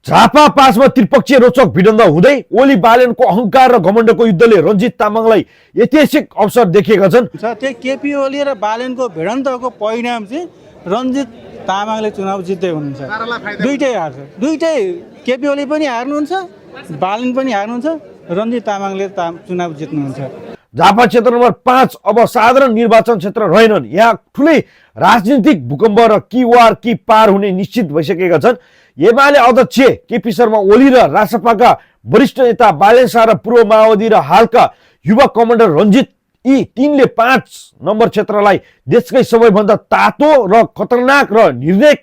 झापा 5 मा त्रिपक्षीय रोचक भिडन्त हुँदै ओली बालेनको अहंकार र घमण्डको युद्धले रञ्जित तामाङलाई ऐतिहासिक अवसर देखेका छन्। त्यो केपी ओली र बालेनको भिडन्तको परिणाम चाहिँ रञ्जित तामाङले चुनाव जित्दै हुनुहुन्छ। दुईटै हार्छ, दुईटै केपी ओली पनि हार्नुहुन्छ, बालेन पनि हार्नुहुन्छ, रञ्जित तामाङले चुनाव जित्नुहुन्छ। झापा क्षेत्र नम्बर 5 अब साधारण निर्वाचन क्षेत्र रहेनन्। यहाँ ठुलै राजनीतिक भूकम्प र कि वार कि पार हुने निश्चित भइसकेका छन्। एमाले अध्यक्ष केपी शर्मा ओली र रासपाका वरिष्ठ नेता बालेन शाह र पूर्व माओवादी र हालका युवा कमान्डर रञ्जित यी तीनले 5 नम्बर क्षेत्रलाई देशकै सबैभन्दा तातो र खतरनाक र निर्णायक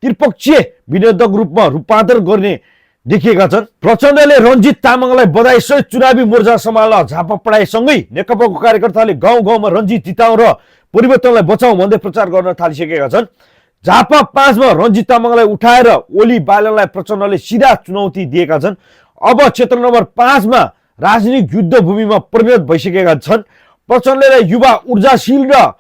त्रिपक्षीय विनियोजक रूपमा रूपान्तरण गर्ने देखिएका छन्। प्रचण्डले रञ्जित तामाङलाई बधाई सहित चुनावी मोर्चा सम्हाल्न झापा पढाएसँगै नेकपाको कार्यकर्ताले गाउँ गाउँमा रञ्जित जिताउँ र परिवर्तनलाई बचाउँ भन्दै प्रचार गर्न थालिसकेका छन्। झापा 5 मा रञ्जित तामाङलाई उठाएर ओली बालेनलाई प्रचण्डले सिधा चुनौती दिएका छन्। अब क्षेत्र नम्बर 5 मा राजनीतिक युद्ध भूमिमा परिणत भइसकेका छन्। प्रचण्डले युवा ऊर्जाशील र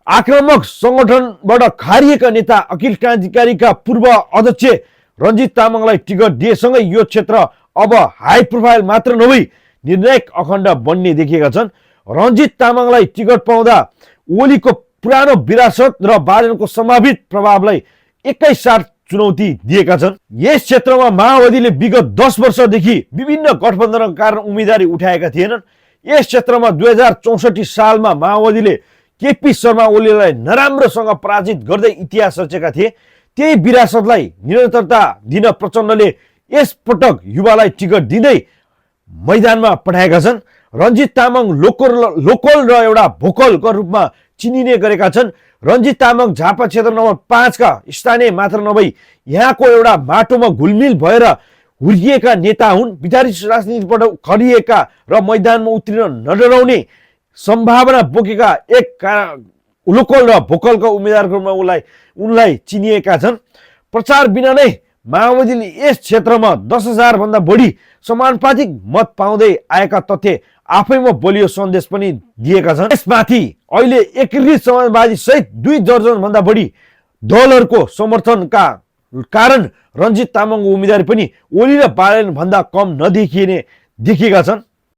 आक्रामक संगठनबाट खारिएका नेता अखिल क्रान्तिकारीका पूर्व अध्यक्ष रञ्जित तामाङलाई टिकट दिएसँगै यो क्षेत्र अब हाई प्रोफाइल मात्र नभई निर्णायक अखण्ड बन्ने देखिएका छन्। रञ्जित तामाङलाई टिकट पाउँदा ओलीको पुरानो विरासत र बालेनको सम्भावित प्रभावलाई एकैसाथ चुनौती दिएका छन्। यस क्षेत्रमा माओवादीले विगत 10 वर्षदेखि विभिन्न गठबन्धनका कारण उम्मेदवारी उठाएका थिएनन्। यस क्षेत्रमा 2064 सालमा माओवादीले केपी शर्मा ओलीलाई नराम्रोसँग पराजित गर्दै इतिहास रचेका थिए। त्यही विरासतलाई निरन्तरता दिन प्रचण्डले यस पटक युवालाई टिकट दिँदै मैदानमा पठाएका छन्। रञ्जित तामाङ लोकल र एउटा भोकलका रूपमा चिनिने गरेका छन्। रञ्जित तामाङ झापा क्षेत्र नम्बर 5 का स्थानीय मात्र नभई यहाँको एउटा माटोमा घुलमिल भएर हुर्किएका नेता हुन्। विधायक राजनीतिबाट खरिएका र मैदानमा उत्रिन नडराउने सम्भावना बोकेका एक लोकल र भोकलका उम्मेदवारको रूपमा उनलाई चिनिएका छन्। प्रचार बिना नै माओवादीले यस क्षेत्रमा 10,000 भन्दा बढी समानुपातिक मत पाउँदै आएका तथ्य आफैमा बलियो सन्देश पनि दिएका छन्। यसमाथि अहिले एकीकृत समाजवादी सहित 2 दर्जन भन्दा बढी दलहरूको समर्थनका कारण रञ्जित तामाङको उम्मेदवारी पनि ओली र बालेन भन्दा कम नदेखिएका छन्।